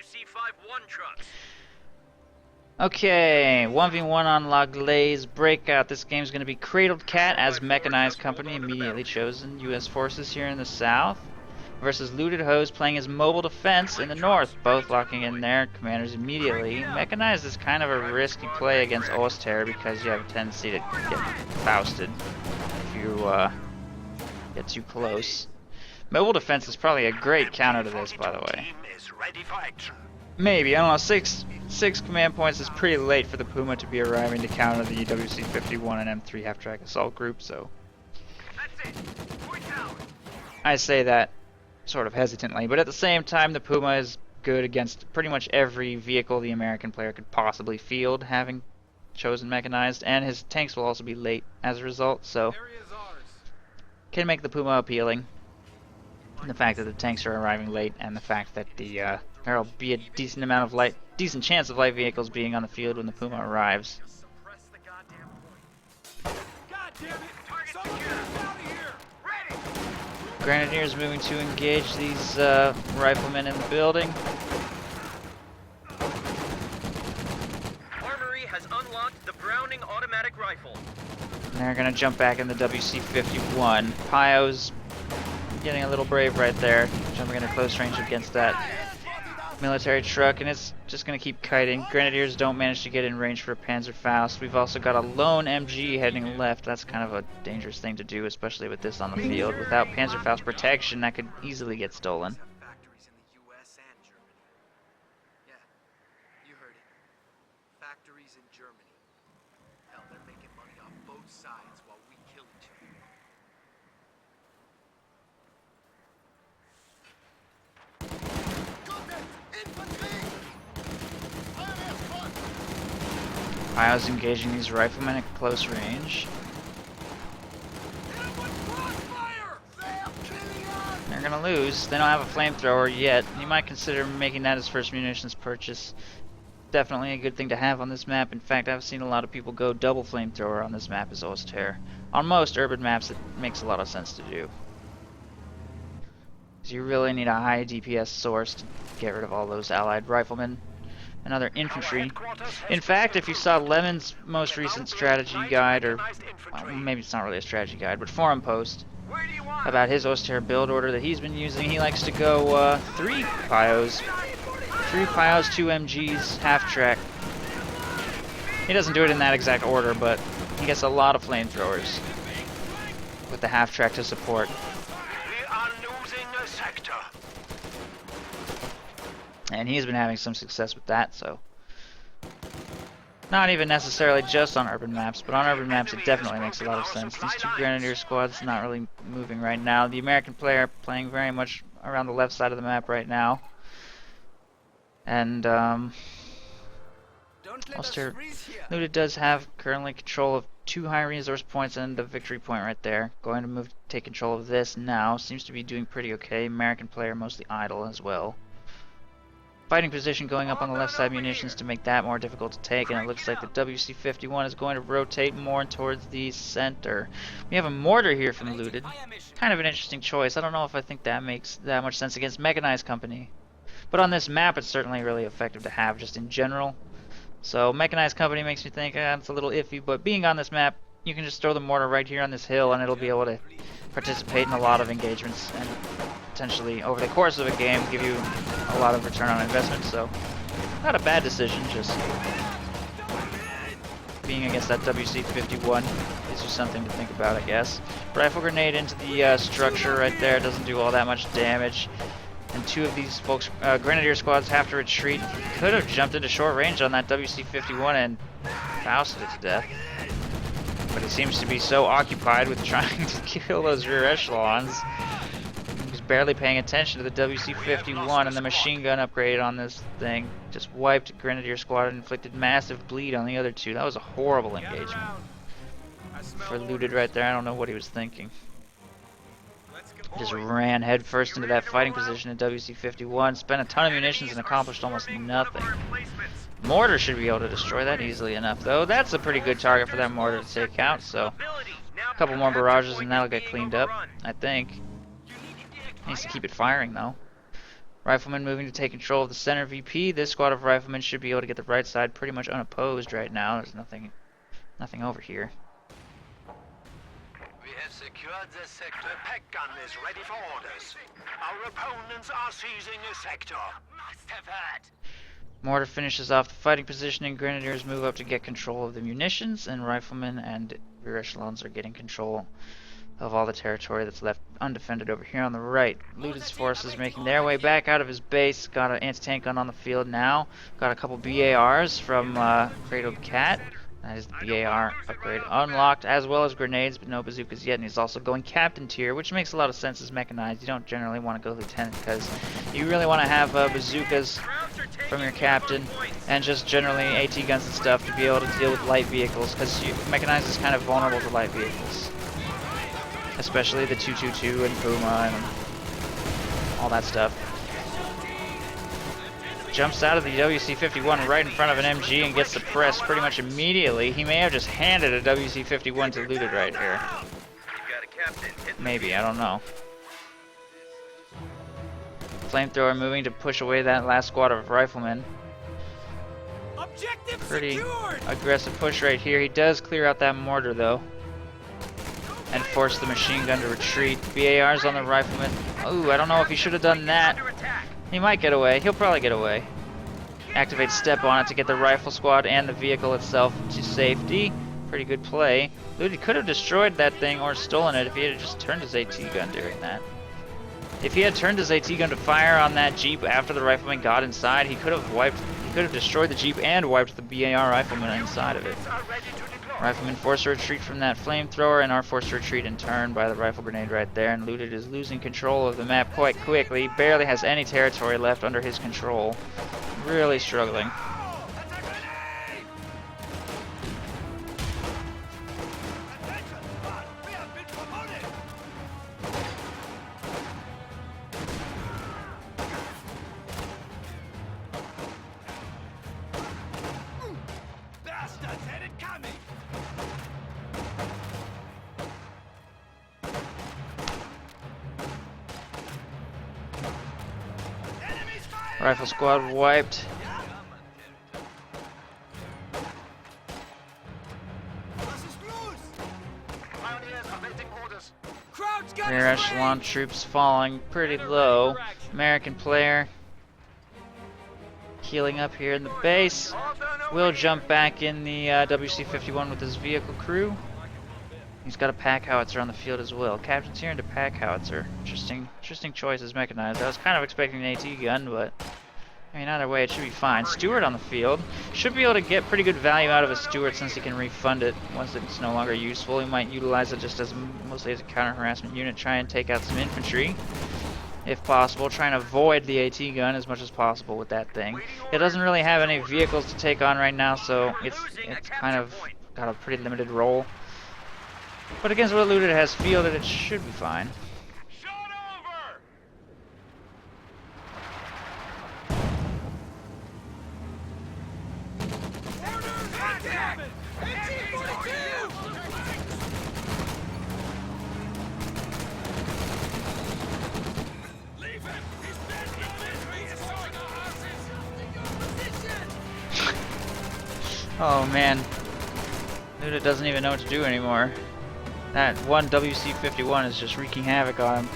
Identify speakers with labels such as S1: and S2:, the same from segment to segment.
S1: WC-51 trucks.
S2: Okay, 1v1 on Gleize Breakout. This game's going to be Cradled Cat as Mechanized Company, immediately chosen. U.S. forces here in the south. Versus Lewted Hose playing his mobile defense in the north. Both locking in their commanders immediately. Mechanized is kind of a risky play against Oster because you have a tendency to get Fausted if you get too close. Mobile defense is probably a great counter to this, by the way. Maybe, I don't know, six command points is pretty late for the Puma to be arriving to counter the WC-51 and M3 half-track assault group, so I say that sort of hesitantly, but at the same time the Puma is good against pretty much every vehicle the American player could possibly field, having chosen mechanized, and his tanks will also be late as a result, so can make the Puma appealing. And the fact that the tanks are arriving late, and the fact that there'll be a decent chance of light vehicles being on the field when the Puma arrives. Grenadiers moving to engage these riflemen in the building.
S1: Armory has unlocked the Browning automatic rifle.
S2: And they're gonna jump back in the WC-51. Pio's getting a little brave right there, jumping into close range against that military truck, and it's just going to keep kiting. Grenadiers don't manage to get in range for a Panzerfaust. We've also got a lone MG heading left. That's kind of a dangerous thing to do, especially with this on the field. Without Panzerfaust protection, that could easily get stolen.
S3: Factories in the US and Germany. Yeah, you heard it. Factories in Germany. Hell, they're making money on both sides while we kill each other.
S2: Pio's engaging these riflemen at close range. They're gonna lose. They don't have a flamethrower yet. You might consider making that his first munitions purchase. Definitely a good thing to have on this map. In fact, I've seen a lot of people go double flamethrower on this map as Oster. On most urban maps, it makes a lot of sense to do. So you really need a high DPS source to get rid of all those allied riflemen and other infantry. In fact, if you saw Lemon's most recent strategy guide, or well, maybe it's not really a strategy guide, but forum post about his Oster build order that he's been using, he likes to go 3 Pios, 2 MGs, half-track. He doesn't do it in that exact order, but he gets a lot of flamethrowers with the half-track to support. And he's been having some success with that, so not even necessarily just on urban maps, but on urban maps it definitely makes a lot of sense. These two Grenadier squads not really moving right now. The American player playing very much around the left side of the map right now. And Oster Lewted does have currently control of 2 high resource points and a victory point right there. Going to move to take control of this now. Seems to be doing pretty okay. American player mostly idle as well. Fighting position going up on the left side munitions to make that more difficult to take, and it looks like the WC-51 is going to rotate more towards the center. We have a mortar here from Lewted. Kind of an interesting choice. I don't know if I think that makes that much sense against Mechanized Company. But on this map it's certainly really effective to have just in general. So Mechanized Company makes me think it's a little iffy, but being on this map, you can just throw the mortar right here on this hill and it'll be able to participate in a lot of engagements and potentially over the course of a game give you a lot of return on investment. So not a bad decision, just being against that WC-51 gives you something to think about, I guess. Rifle grenade into the structure right there, doesn't do all that much damage. And 2 of these folks, Grenadier squads have to retreat. Could have jumped into short range on that WC-51 and Fausted it to death. But he seems to be so occupied with trying to kill those rear echelons. He's barely paying attention to the WC-51, and the machine gun upgrade on this thing just wiped Grenadier squad and inflicted massive bleed on the other 2. That was a horrible engagement for Lewted right there. I don't know what he was thinking. Just ran headfirst into that fighting position at WC-51, spent a ton of munitions and accomplished almost nothing. Mortar should be able to destroy that easily enough, though. That's a pretty good target for that mortar to take out, so a couple more barrages and that'll get cleaned up, I think. Needs to keep it firing, though. Riflemen moving to take control of the center VP. This squad of riflemen should be able to get the right side pretty much unopposed right now. There's nothing over here.
S4: We have secured the sector. The pack gun is ready for orders. Our opponents are seizing a sector. Must have heard.
S2: Mortar finishes off the fighting positioning. Grenadiers move up to get control of the munitions, and riflemen and rear echelons are getting control of all the territory that's left undefended over here on the right. Lewted's forces making their way back out of his base. Got an anti-tank gun on the field now. Got a couple BARs from Cradled Cat. That is the BAR upgrade unlocked, as well as grenades, but no bazookas yet. And he's also going captain tier, which makes a lot of sense as mechanized. You don't generally want to go lieutenant because you really want to have bazookas from your captain and just generally AT guns and stuff to be able to deal with light vehicles, because mechanized is kind of vulnerable to light vehicles, especially the 222 and Puma and all that stuff. Jumps out of the WC-51 right in front of an MG and gets suppressed pretty much immediately. He may have just handed a WC-51 to Lewted right here. Maybe, I don't know. Flamethrower moving to push away that last squad of riflemen. Pretty aggressive push right here. He does clear out that mortar though, and force the machine gun to retreat. BAR's on the rifleman. Ooh, I don't know if he should have done that. He might get away. He'll probably get away. Activate step on it to get the rifle squad and the vehicle itself to safety. Pretty good play. Lewted could have destroyed that thing or stolen it if he had just turned his AT gun during that. If he had turned his AT gun to fire on that Jeep after the rifleman got inside, he could have destroyed the Jeep and wiped the BAR rifleman inside of it. Riflemen forced to retreat from that flamethrower and are forced to retreat in turn by the rifle grenade right there, and Lewted is losing control of the map quite quickly. He barely has any territory left under his control. Really struggling. Rifle squad wiped. Rear echelon troops falling pretty low. American player healing up here in the base. Will jump back in the WC-51 with his vehicle crew. He's got a pack howitzer on the field as well. Captain's here into pack howitzer. Interesting choice as mechanized. I was kind of expecting an AT gun, but I mean, either way, it should be fine. Stewart on the field. Should be able to get pretty good value out of a Stewart since he can refund it once it's no longer useful. He might utilize it just as mostly as a counter-harassment unit. Try and take out some infantry, if possible. Try and avoid the AT gun as much as possible with that thing. It doesn't really have any vehicles to take on right now, so it's kind of got a pretty limited role. But against what Lewted has fielded, it should be fine. Oh man, Lewted doesn't even know what to do anymore. That one WC-51 is just wreaking havoc on him.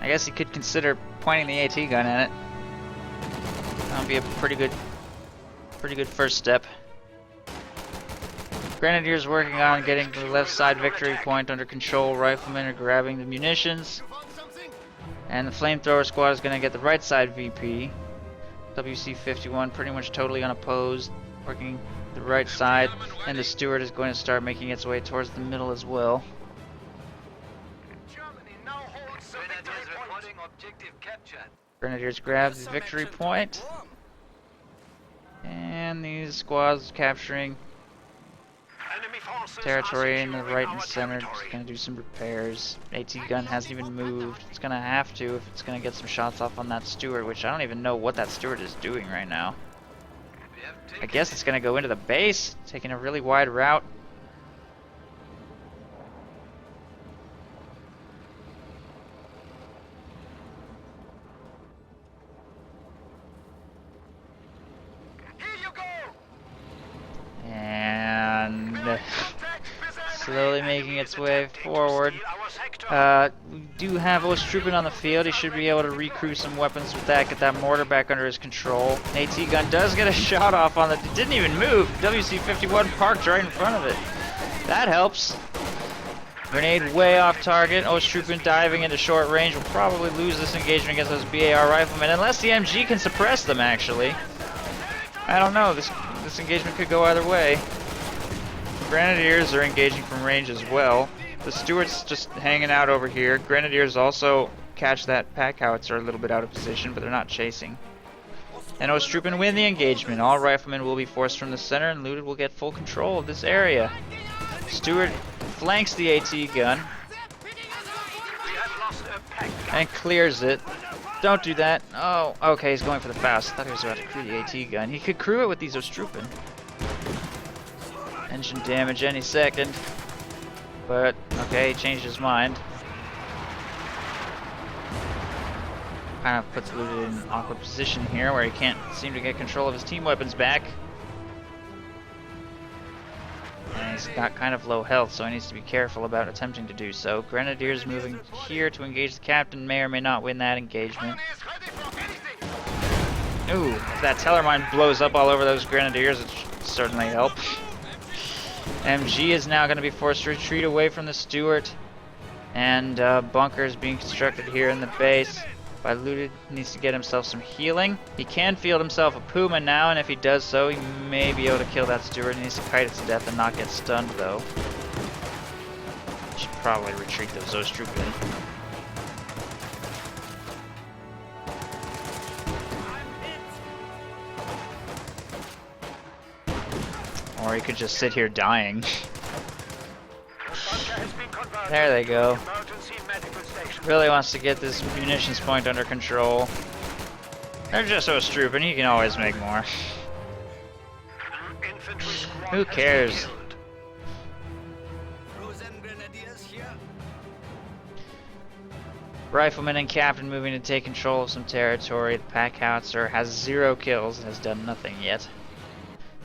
S2: I guess he could consider pointing the AT gun at it. That would be a pretty good first step. Grenadiers working on getting the left side victory point under control. Riflemen are grabbing the munitions, and the flamethrower squad is going to get the right side VP. WC-51 pretty much totally unopposed, working the right side, and the Stewart is going to start making its way towards the middle as well. Grenadiers grab the victory point, and these squads capturing territory in the right and center. Just gonna do some repairs. AT gun hasn't even moved. It's gonna have to if it's gonna get some shots off on that Stewart, which I don't even know what that Stewart is doing right now. I guess it's gonna go into the base, taking a really wide route. slowly making its way forward. We do have Ostrupen on the field. He should be able to recruit some weapons with that, get that mortar back under his control. AT gun does get a shot off on the... Didn't even move. WC-51 parked right in front of it. That helps. Grenade way off target. Ostrupen diving into short range. Will probably lose this engagement against those BAR riflemen, unless the MG can suppress them, actually. I don't know. This engagement could go either way. Grenadiers are engaging from range as well. The Stuart's just hanging out over here. Grenadiers also catch that pack howitzer a little bit out of position, but they're not chasing. And Ostrupen win the engagement. All riflemen will be forced from the center, and Lewted will get full control of this area. Stuart flanks the AT gun and clears it. Don't do that. Oh, okay, he's going for the fast. I thought he was about to crew the AT gun. He could crew it with these Ostrupen. Engine damage any second. But, okay, he changed his mind. Kind of puts Lewted in an awkward position here where he can't seem to get control of his team weapons back. And he's got kind of low health, so he needs to be careful about attempting to do so. Grenadiers moving here to engage the captain, may or may not win that engagement. Ooh, if that teller mine blows up all over those Grenadiers, it should certainly help. MG is now going to be forced to retreat away from the Stuart, and bunkers being constructed here in the base. By Lewted, he needs to get himself some healing. He can field himself a Puma now, and if he does so, he may be able to kill that Stuart. He needs to kite it to death and not get stunned, though. Should probably retreat those Ostrupen. Or he could just sit here dying. There they go. Really wants to get this munitions point under control. They're just Ostrupen, he can always make more. Who cares? Rifleman and captain moving to take control of some territory. The pack howitzer has 0 kills and has done nothing yet.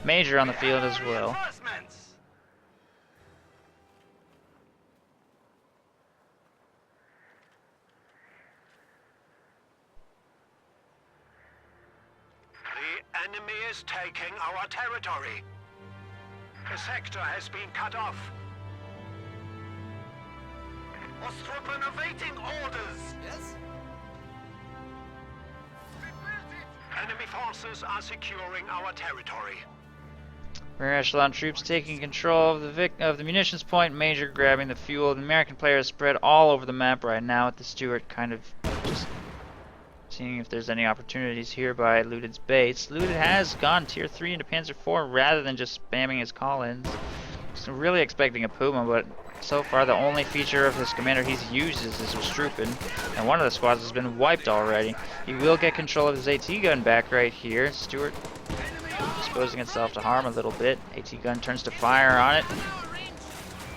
S2: Major on the field as well.
S4: The enemy is taking our territory. The sector has been cut off. Ostrupen awaiting orders.
S3: Yes?
S4: Enemy forces are securing our territory.
S2: Rear echelon troops taking control of the munitions point. Major grabbing the fuel. The American players spread all over the map right now, with the Stuart kind of just seeing if there's any opportunities here by Lewted's base. Lewted has gone tier 3 into Panzer IV rather than just spamming his call-ins. So really expecting a Puma, but so far the only feature of his commander he's used is his Ostrupen, and one of the squads has been wiped already. He will get control of his AT gun back right here. Stuart exposing itself to harm a little bit. AT gun turns to fire on it.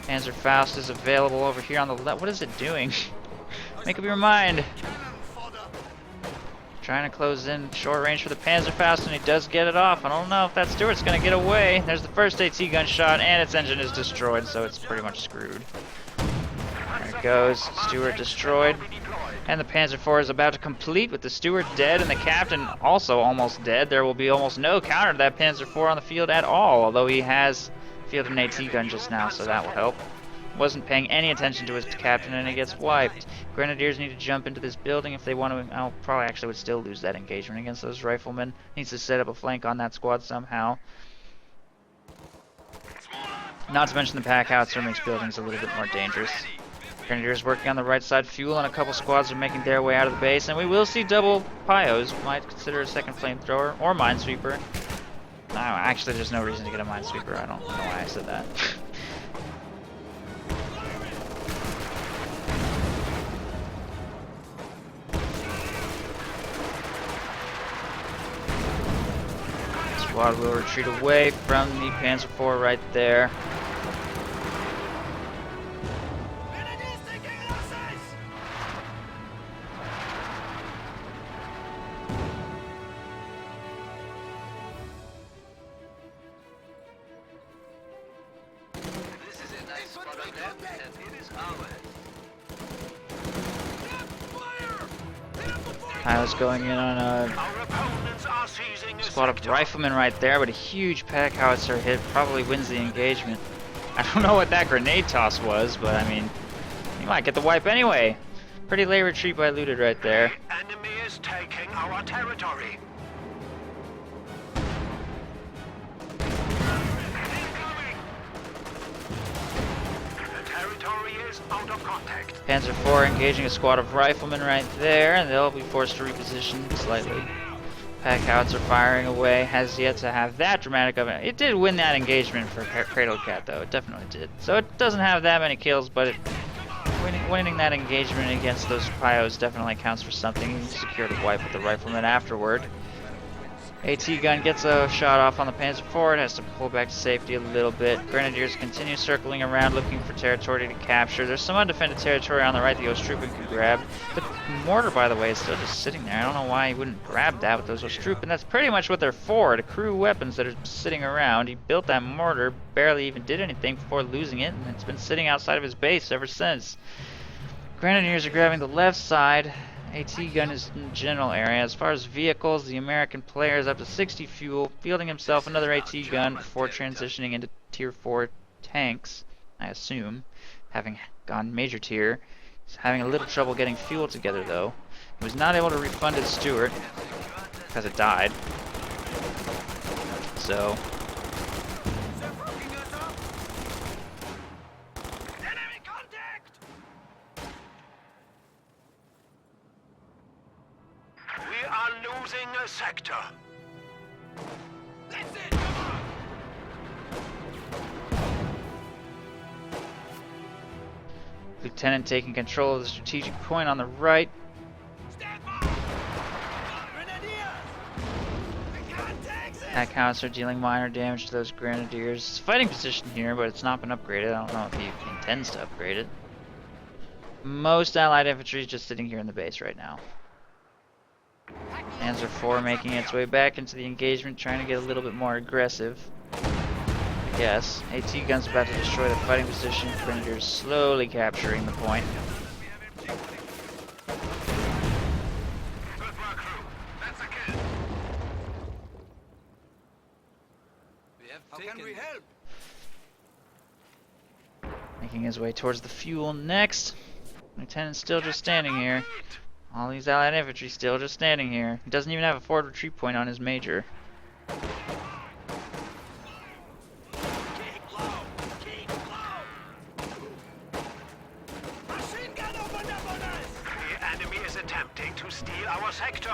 S2: Panzer Faust is available over here on the left. What is it doing? Make up your mind. Trying to close in short range for the Panzer Faust, and he does get it off. I don't know if that Stuart's going to get away. There's the first AT gun shot, and its engine is destroyed, so it's pretty much screwed. There it goes. Stuart destroyed. And the Panzer IV is about to complete with the Stuart dead and the captain also almost dead. There will be almost no counter to that Panzer IV on the field at all, although he has fielded an AT gun just now, so that will help. Wasn't paying any attention to his captain, and he gets wiped. Grenadiers need to jump into this building if they want to. Oh, probably actually would still lose that engagement against those riflemen. Needs to set up a flank on that squad somehow. Not to mention the pack howitzer makes buildings a little bit more dangerous. Grenadiers working on the right side, fuel, and a couple squads are making their way out of the base, and we will see double pyos. Might consider a second flamethrower or minesweeper. No, actually, there's no reason to get a minesweeper. I don't know why I said that. Squad will retreat away from the Panzer IV right there.
S3: This is a nice spot on
S2: Pilots going in on a
S4: Our opponents are seizing a
S2: squad of
S4: sector.
S2: riflemen right there, but a huge pack howitzer hit probably wins the engagement. I don't know what that grenade toss was, but I mean, you might get the wipe anyway. Pretty late retreat by Lewted right there.
S4: The enemy is taking our territory. Incoming! The territory is out of contact.
S2: Panzer IV engaging a squad of riflemen right there, and they'll be forced to reposition slightly. Pack howitzer firing away, has yet to have that dramatic of it. It did win that engagement for Cradled Cat, though. It definitely did. So it doesn't have that many kills, but winning that engagement against those Pios definitely counts for something. He secured a wipe with the rifleman afterward. AT gun gets a shot off on the Panzer IV. It has to pull back to safety a little bit. Grenadiers continue circling around looking for territory to capture. There's some undefended territory on the right the Ostrupen could grab. The mortar, by the way, is still just sitting there. I don't know why he wouldn't grab that with those Ostrupen. That's pretty much what they're for, to crew weapons that are sitting around. He built that mortar, barely even did anything before losing it, and it's been sitting outside of his base ever since. Grenadiers are grabbing the left side. AT gun is in the general area. As far as vehicles, the American player is up to 60 fuel, fielding himself another AT gun before transitioning into tier 4 tanks, I assume, having gone major tier. He's having a little trouble getting fuel together though. He was not able to refund his Stewart because it died. So
S4: We are losing a sector.
S3: That's it! Come on!
S2: Lieutenant taking control of the strategic point on the right.
S3: Stand by! Grenadiers! We can't take this!
S2: Pack howitzer dealing minor damage to those grenadiers. It's a fighting position here, but it's not been upgraded. I don't know if he intends to upgrade it. Most allied infantry is just sitting here in the base right now. Panzer IV making its way back into the engagement, trying to get a little bit more aggressive. I guess. AT gun's about to destroy the fighting position. Grenadiers slowly capturing the point.
S4: Good work, crew. That's a kill.
S3: How can we help?
S2: Making his way towards the fuel next. Lieutenant's still just standing here. All these allied infantry still just standing here. He doesn't even have a forward retreat point on his major.
S3: Keep low! Keep low! Machine gun opened up on us!
S4: The enemy is attempting to steal our sector.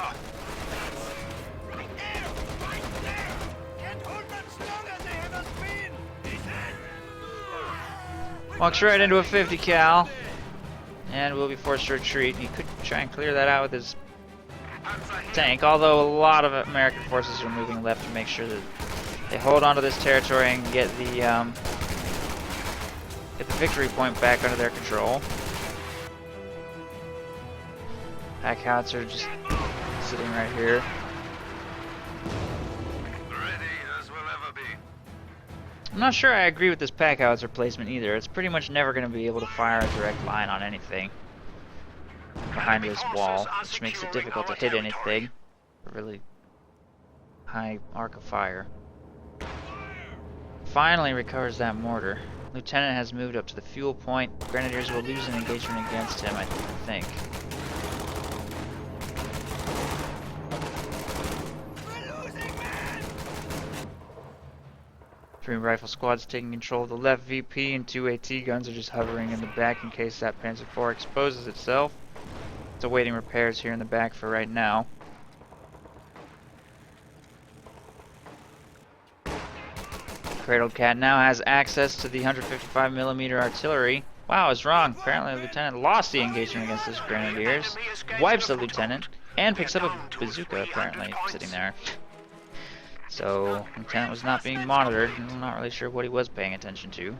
S3: Right there! Right there! Can't hold much longer, they have us pinned! He's in!
S2: Walks right into a 50 cal. And will be forced to retreat. He could try and clear that out with his tank, although a lot of American forces are moving left to make sure that they hold onto this territory and get the victory point back under their control. Pack howitzer just sitting right here.
S4: Ready as we'll ever be.
S2: I'm not sure I agree with this pack howitzer placement either. It's pretty much never going to be able to fire a direct line on anything behind this wall, which makes it difficult to hit anything. A really high arc of fire. Finally recovers that mortar. Lieutenant has moved up to the fuel point. Grenadiers will lose an engagement against him, I think.
S3: We're losing, man!
S2: 3 rifle squads taking control of the left VP, and 2 AT guns are just hovering in the back in case that Panzer IV exposes itself. It's awaiting repairs here in the back for right now. Cradled Cat now has access to the 155mm artillery. Wow, I was wrong. Apparently the lieutenant lost the engagement against his grenadiers. Wipes the lieutenant, and picks up a bazooka apparently sitting there. So, lieutenant was not being monitored. I'm not really sure what he was paying attention to.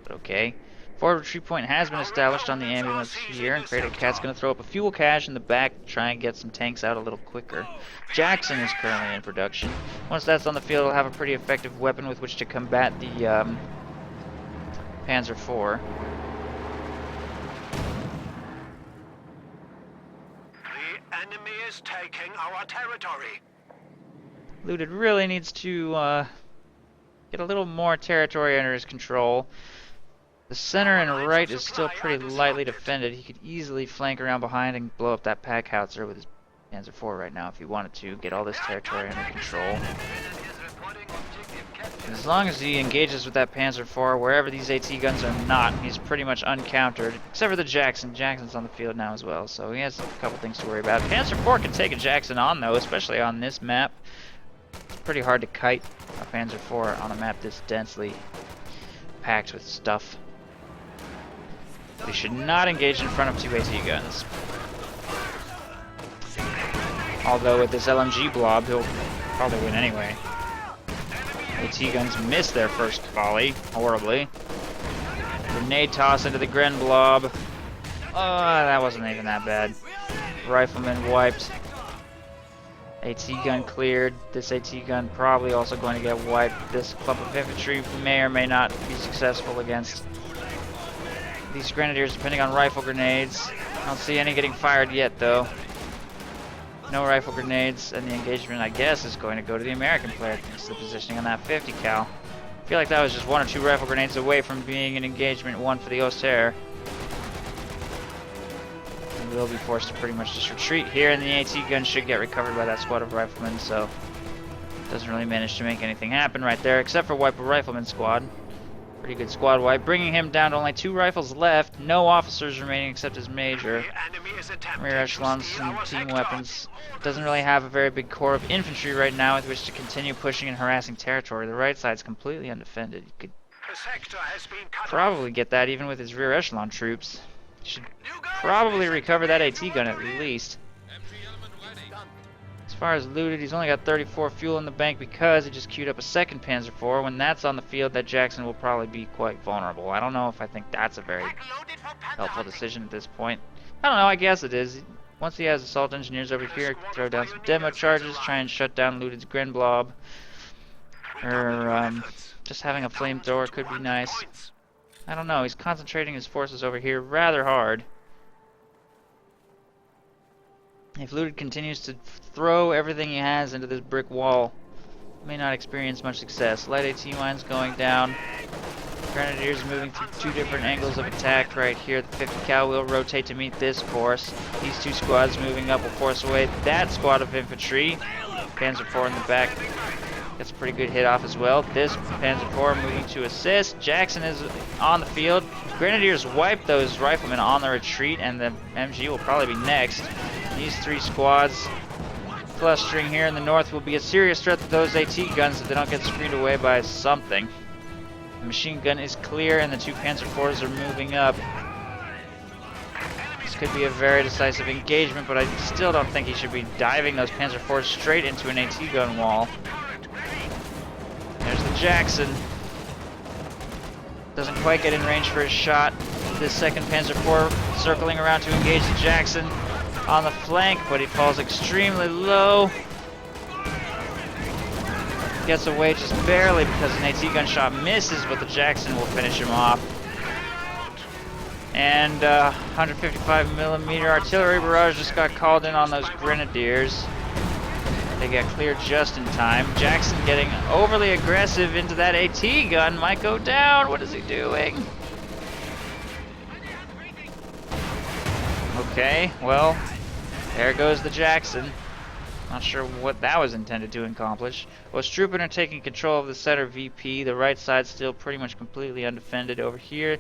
S2: But okay. Forward retreat point has been established on the ambulance here, and Cradled Cat's going to throw up a fuel cache in the back to try and get some tanks out a little quicker. Jackson is currently in production. Once that's on the field, it'll have a pretty effective weapon with which to combat the Panzer IV.
S4: The enemy is taking our territory.
S2: Lewted really needs to get a little more territory under his control. The center and right is still pretty lightly defended. He could easily flank around behind and blow up that pack howitzer with his Panzer IV right now if he wanted to, get all this territory under control. As long as he engages with that Panzer IV, wherever these AT guns are not, he's pretty much uncountered, except for the Jackson. Jackson's on the field now as well, so he has a couple things to worry about. Panzer IV can take a Jackson on, though, especially on this map. It's pretty hard to kite a Panzer IV on a map this densely packed with stuff. But he should not engage in front of two AT guns. Although with this LMG blob, he'll probably win anyway. AT guns missed their first volley, horribly. Grenade toss into the Gren blob. Oh, that wasn't even that bad. Rifleman wiped. AT gun cleared. This AT gun probably also going to get wiped. This clump of infantry may or may not be successful against these grenadiers, depending on rifle grenades. I don't see any getting fired yet, though. No rifle grenades, and the engagement, I guess, is going to go to the American player thanks to the positioning on that 50 cal. I feel like that was just one or two rifle grenades away from being an engagement one for the Oster. And we'll be forced to pretty much just retreat here, and the AT gun should get recovered by that squad of riflemen, so doesn't really manage to make anything happen right there, except for wipe a rifleman squad. Pretty good squad wipe, bringing him down to only 2 rifles left, no officers remaining except his major. Rear echelons and team weapons. Doesn't really have a very big core of infantry right now with which to continue pushing and harassing territory. The right side's completely undefended. He could probably get that even with his rear echelon troops. He should probably recover that AT gun at least. As far as Lewted, he's only got 34 fuel in the bank because he just queued up a second Panzer IV. When that's on the field, that Jackson will probably be quite vulnerable. I don't know if I think that's a very helpful decision at this point. I don't know, I guess it is. Once he has assault engineers over here, throw down some demo charges, try and shut down Luted's Gren blob. Or just having a flamethrower could be nice. I don't know, he's concentrating his forces over here rather hard. If Lewted continues to throw everything he has into this brick wall, he may not experience much success. Light AT mines going down. Grenadiers moving through 2 different angles of attack right here. The 50 cal will rotate to meet this course. These 2 squads moving up will force away that squad of infantry. Panzer IV in the back gets a pretty good hit off as well. This Panzer IV moving to assist. Jackson is on the field. Grenadiers wipe those riflemen on the retreat, and the MG will probably be next. These 3 squads clustering here in the north will be a serious threat to those AT guns if they don't get screened away by something. The machine gun is clear and the 2 Panzer IVs are moving up. This could be a very decisive engagement, but I still don't think he should be diving those Panzer IVs straight into an AT gun wall. There's the Jackson. Doesn't quite get in range for his shot. This second Panzer IV circling around to engage the Jackson on the flank, but he falls extremely low. Gets away just barely because an AT gun shot misses, but the Jackson will finish him off. And 155mm artillery barrage just got called in on those grenadiers. They get cleared just in time. Jackson getting overly aggressive into that AT gun might go down. What is he doing? Okay, well, there goes the Jackson. Not sure what that was intended to accomplish. Ostrupen are taking control of the center VP. The right side's still pretty much completely undefended over here.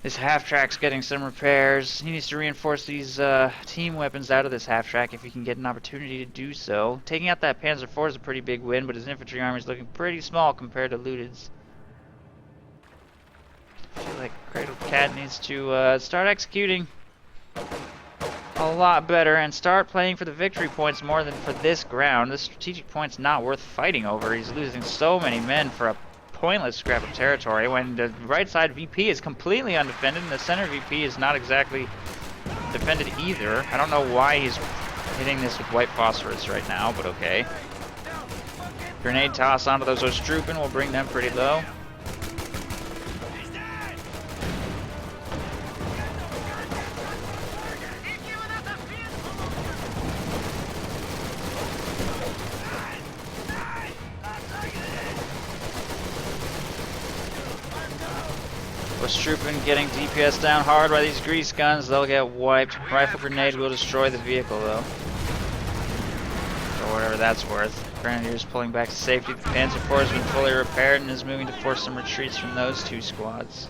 S2: This half-track's getting some repairs. He needs to reinforce these team weapons out of this half-track if he can get an opportunity to do so. Taking out that Panzer IV is a pretty big win, but his infantry army is looking pretty small compared to Lewted's. I feel like Cradled Cat needs to start executing a lot better and start playing for the victory points more than for this ground. This strategic point's not worth fighting over. He's losing so many men for a pointless scrap of territory when the right side VP is completely undefended and the center VP is not exactly defended either. I don't know why he's hitting this with white phosphorus right now, but okay. Grenade toss onto those Ostrupen will bring them pretty low. Ostrupen getting DPS down hard by these grease guns. They'll get wiped. Rifle grenade will destroy the vehicle though. For whatever that's worth. Grenadiers pulling back to safety. The Panzer IV has been fully repaired and is moving to force some retreats from those two squads.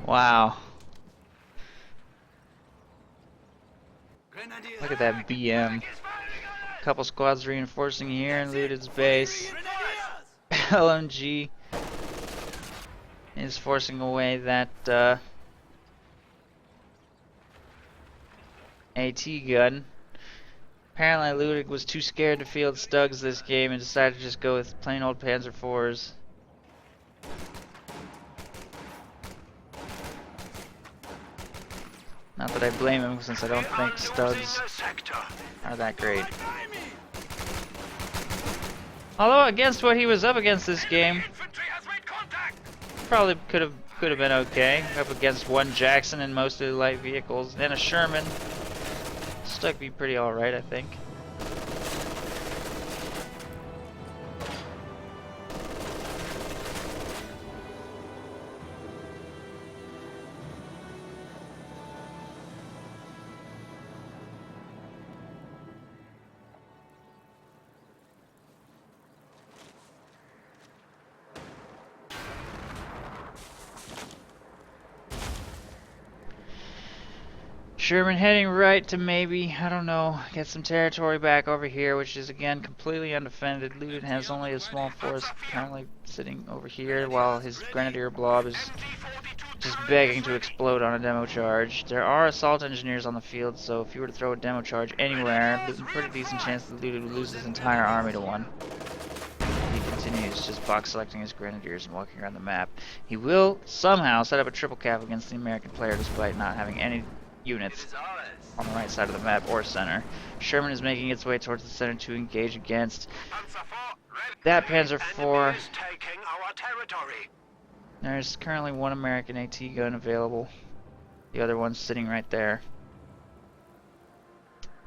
S2: Wow. Look at that BM. Couple squads reinforcing here in Lewted's base. LMG is forcing away that AT gun. Apparently Lewted was too scared to field Stugs this game and decided to just go with plain old Panzer IVs. Not that I blame him, since I don't think Stugs are that great. Although against what he was up against this game, probably could have been okay. Up against one Jackson and most of the light vehicles, and a Sherman. Stug be pretty alright, I think. Sherman heading right to maybe, I don't know, get some territory back over here, which is again completely undefended. Lewted has only a small force currently sitting over here, while his Grenadier blob is just begging to explode on a demo charge. There are assault engineers on the field, so if you were to throw a demo charge anywhere, there's a pretty decent chance that Lewted would lose his entire army to one. He continues just box selecting his Grenadiers and walking around the map. He will somehow set up a triple cap against the American player despite not having any units on the right side of the map or center. Sherman is making its way towards the center to engage against that Panzer IV. There's currently one American AT gun available. The other one's sitting right there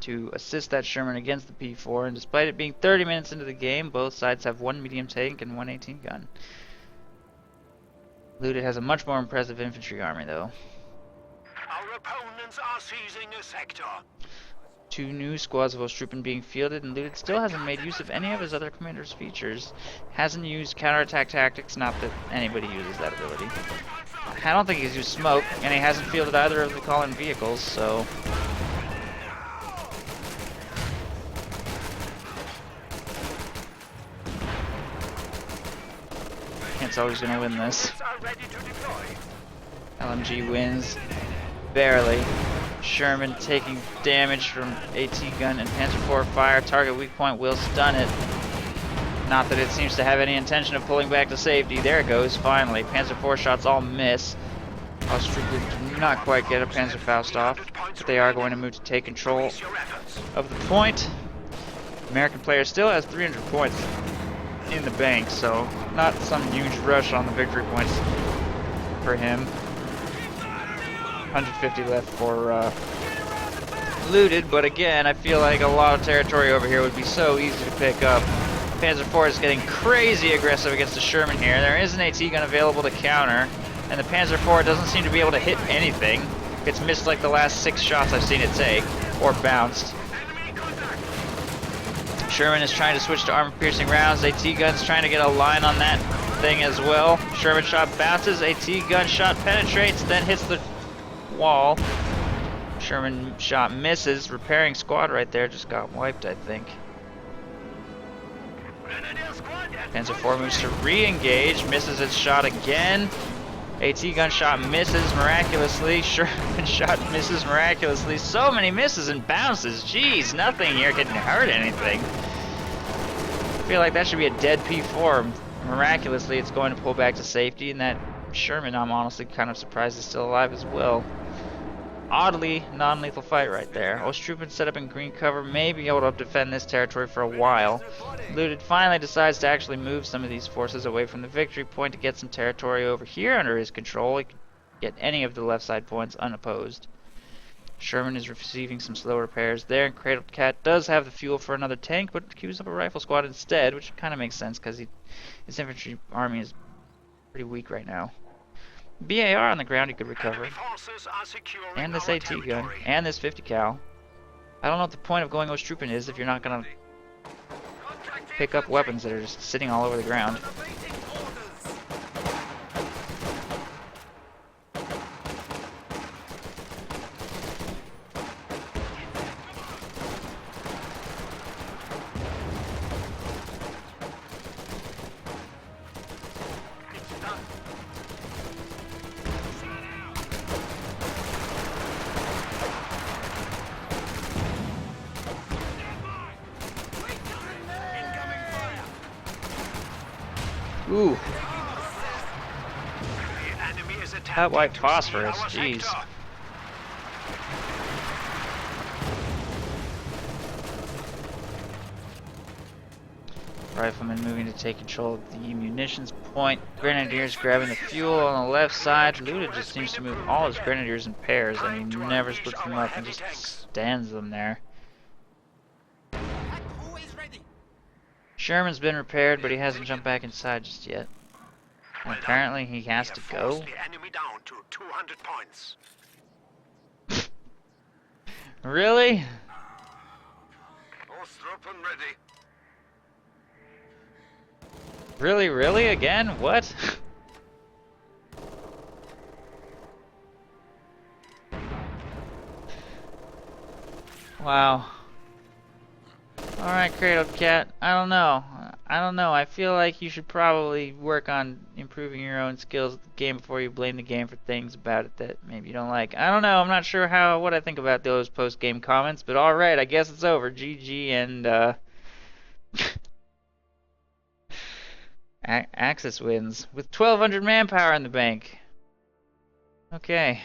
S2: to assist that Sherman against the P4, and despite it being 30 minutes into the game, both sides have one medium tank and one AT gun. Lewted has a much more impressive infantry army though.
S4: Our opponents are seizing a sector.
S2: Two new squads of Ostrupen being fielded, and Lewted still hasn't made use of any of his other commander's features. Hasn't used counterattack tactics, not that anybody uses that ability. I don't think he's used smoke, and he hasn't fielded either of the call-in vehicles, so... can't tell who's gonna win this. LMG wins. Barely. Sherman taking damage from AT gun and Panzer IV fire. Target weak point will stun it. Not that it seems to have any intention of pulling back to safety. There it goes, finally. Panzer IV shots all miss. Ostrupen do not quite get a Panzerfaust off, but they are going to move to take control of the point. American player still has 300 points in the bank, so not some huge rush on the victory points for him. 150 left for Lewted, but again, I feel like a lot of territory over here would be so easy to pick up. Panzer IV is getting crazy aggressive against the Sherman here. There is an AT gun available to counter, and the Panzer IV doesn't seem to be able to hit anything. It's missed like the last 6 shots I've seen it take, or bounced. Sherman is trying to switch to armor-piercing rounds. AT gun's trying to get a line on that thing as well. Sherman shot bounces, AT gun shot penetrates, then hits the wall. Sherman shot misses. Repairing squad right there just got wiped, I think. Panzer IV moves to re-engage, misses its shot again. AT gun shot misses miraculously. Sherman shot misses miraculously. So many misses and bounces. Jeez, nothing here can hurt anything. I feel like that should be a dead P4. Miraculously, it's going to pull back to safety, and that Sherman, I'm honestly kind of surprised is still alive as well. Oddly, non-lethal fight right there. Ostrupen set up in green cover, may be able to defend this territory for a while. Lewted finally decides to actually move some of these forces away from the victory point to get some territory over here under his control. He get any of the left side points unopposed. Sherman is receiving some slow repairs there, and Cradled Cat does have the fuel for another tank, but queues up a rifle squad instead, which kind of makes sense because his infantry army is pretty weak right now. BAR on the ground he could recover,
S4: Enemy forces are securing
S2: and this
S4: our
S2: AT gun,
S4: territory.
S2: and this 50 cal. I don't know what the point of going Ostrooping is if you're not gonna pick up weapons that are just sitting all over the ground. Ooh,
S4: The enemy is
S2: that
S4: attempting
S2: white
S4: to
S2: phosphorus,
S4: steal our
S2: jeez.
S4: sector.
S2: Riflemen moving to take control of the munitions point. Grenadiers grabbing the fuel on the left side. Lewted just seems to move all his grenadiers in pairs, and he never splits them up and just stands them there. Sherman's been repaired, but he hasn't jumped back inside just yet. And apparently he has to
S4: We have forced
S2: go.
S4: the enemy down to 200 points.
S2: Really?
S4: Ostrup and ready.
S2: Really again? What? Wow. Alright, Cradled Cat. I don't know. I feel like you should probably work on improving your own skills at the game before you blame the game for things about it that maybe you don't like. I don't know. I'm not sure what I think about those post-game comments, but alright, I guess it's over. GG, and Axis wins with 1,200 manpower in the bank. Okay.